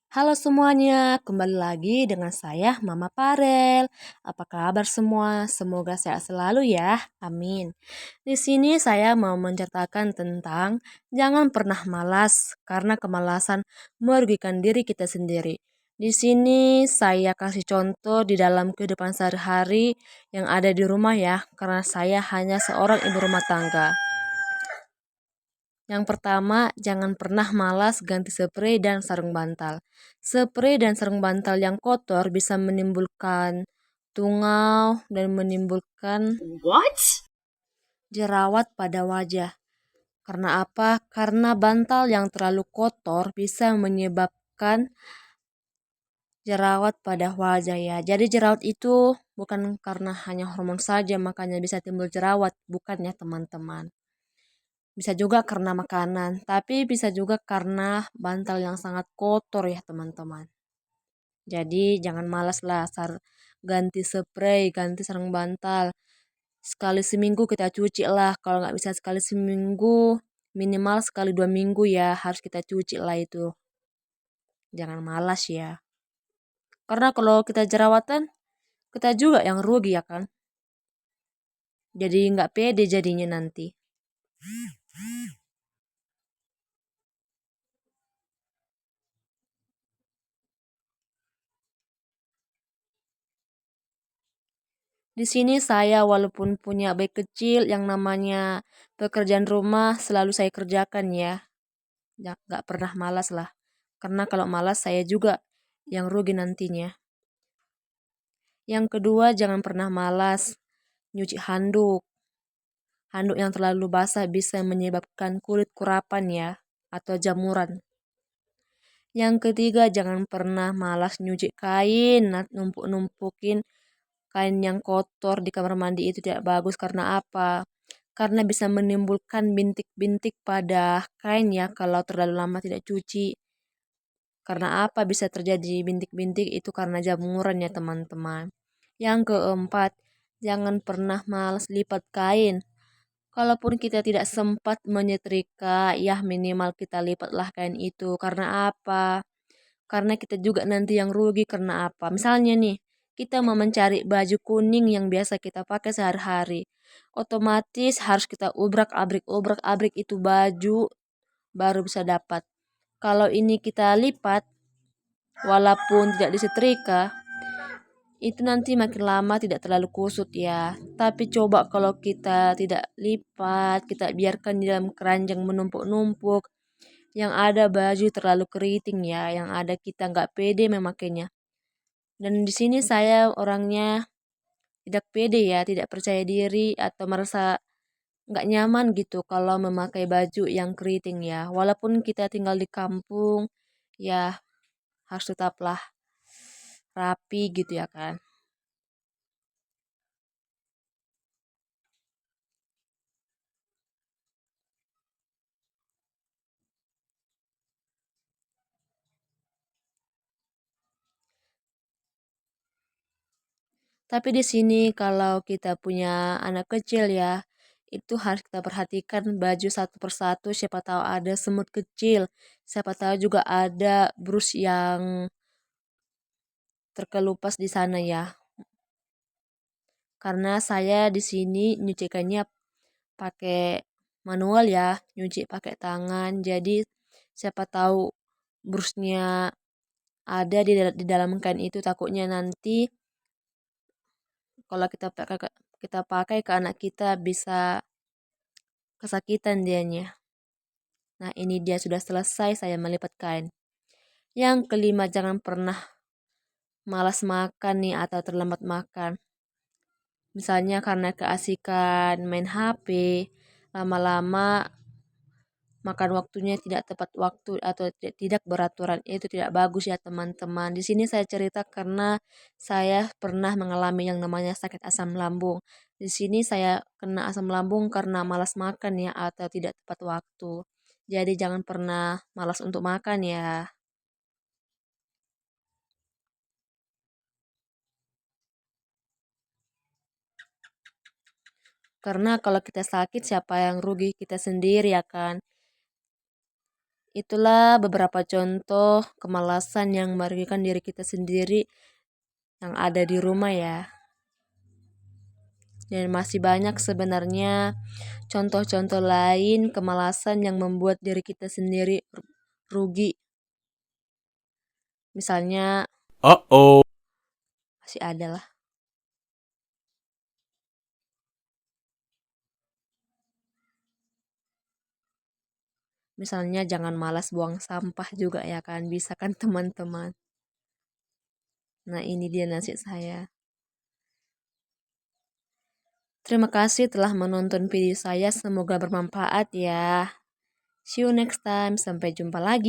Halo semuanya, kembali lagi dengan saya Mama Farel. Apa kabar semua? Semoga sehat selalu ya. Amin. Di sini saya mau menceritakan tentang jangan pernah malas karena kemalasan merugikan diri kita sendiri. Di sini saya kasih contoh di dalam kehidupan sehari-hari yang ada di rumah ya, karena saya hanya seorang ibu rumah tangga. Yang pertama, jangan pernah malas ganti spray dan sarung bantal. Spray dan sarung bantal yang kotor bisa menimbulkan tungau dan menimbulkan jerawat pada wajah. Karena apa? Karena bantal yang terlalu kotor bisa menyebabkan jerawat pada wajah ya. Jadi jerawat itu bukan karena hanya hormon saja makanya bisa timbul jerawat, bukan ya teman-teman. Bisa juga karena makanan, tapi bisa juga karena bantal yang sangat kotor ya teman-teman. Jadi jangan malas lah ganti spray, ganti sarung bantal. Sekali seminggu kita cuci lah. Kalau nggak bisa sekali seminggu, minimal sekali 2 minggu ya harus kita cuci lah itu. Jangan malas ya. Karena kalau kita jerawatan, kita juga yang rugi ya kan. Jadi nggak pede jadinya nanti. Di sini saya walaupun punya bayi kecil yang namanya pekerjaan rumah selalu saya kerjakan ya. Nggak pernah malas lah. Karena kalau malas saya juga yang rugi nantinya. Yang kedua jangan pernah malas nyuci handuk. Handuk yang terlalu basah bisa menyebabkan kulit kurapan ya atau jamuran. Yang ketiga jangan pernah malas nyuci kain, numpuk-numpukin kain yang kotor di kamar mandi itu tidak bagus karena apa? Karena bisa menimbulkan bintik-bintik pada kain ya kalau terlalu lama tidak cuci. Karena apa bisa terjadi bintik-bintik itu karena jamuran ya teman-teman. Yang keempat, jangan pernah malas lipat kain. Kalaupun kita tidak sempat menyetrika, ya minimal kita lipatlah kain itu. Karena apa? Karena kita juga nanti yang rugi karena apa? Misalnya nih, kita mau mencari baju kuning yang biasa kita pakai sehari-hari. Otomatis harus kita ubrak-abrik itu baju baru bisa dapat. Kalau ini kita lipat, walaupun tidak disetrika, itu nanti makin lama tidak terlalu kusut ya. Tapi coba kalau kita tidak lipat, kita biarkan di dalam keranjang menumpuk-numpuk, yang ada baju terlalu keriting ya, yang ada kita nggak pede memakainya. Dan di sini saya orangnya tidak pede ya, tidak percaya diri atau merasa nggak nyaman gitu kalau memakai baju yang keriting ya. Walaupun kita tinggal di kampung, ya harus tetaplah rapi gitu ya kan. Tapi di sini kalau kita punya anak kecil ya, itu harus kita perhatikan baju satu persatu, siapa tahu ada semut kecil, siapa tahu juga ada brus yang terkelupas di sana ya. Karena saya di sini nyucikannya pakai manual ya, nyuci pakai tangan. Jadi siapa tahu brusnya ada di dalam kain itu takutnya nanti kalau kita pakai ke anak kita bisa kesakitan dianya. Nah, ini dia sudah selesai saya melipat kain. Yang kelima, jangan pernah malas makan nih atau terlambat makan. Misalnya karena keasikan main HP, lama-lama makan waktunya tidak tepat waktu atau tidak beraturan. Itu tidak bagus ya teman-teman. Di sini saya cerita karena saya pernah mengalami yang namanya sakit asam lambung. Di sini saya kena asam lambung karena malas makan ya atau tidak tepat waktu. Jadi jangan pernah malas untuk makan ya. Karena kalau kita sakit siapa yang rugi? Kita sendiri ya kan. Itulah beberapa contoh kemalasan yang merugikan diri kita sendiri yang ada di rumah ya. Dan masih banyak sebenarnya contoh-contoh lain kemalasan yang membuat diri kita sendiri rugi. Misalnya masih ada lah. Misalnya jangan malas buang sampah juga ya kan, bisa kan teman-teman. Nah ini dia nasihat saya. Terima kasih telah menonton video saya, semoga bermanfaat ya. See you next time, sampai jumpa lagi.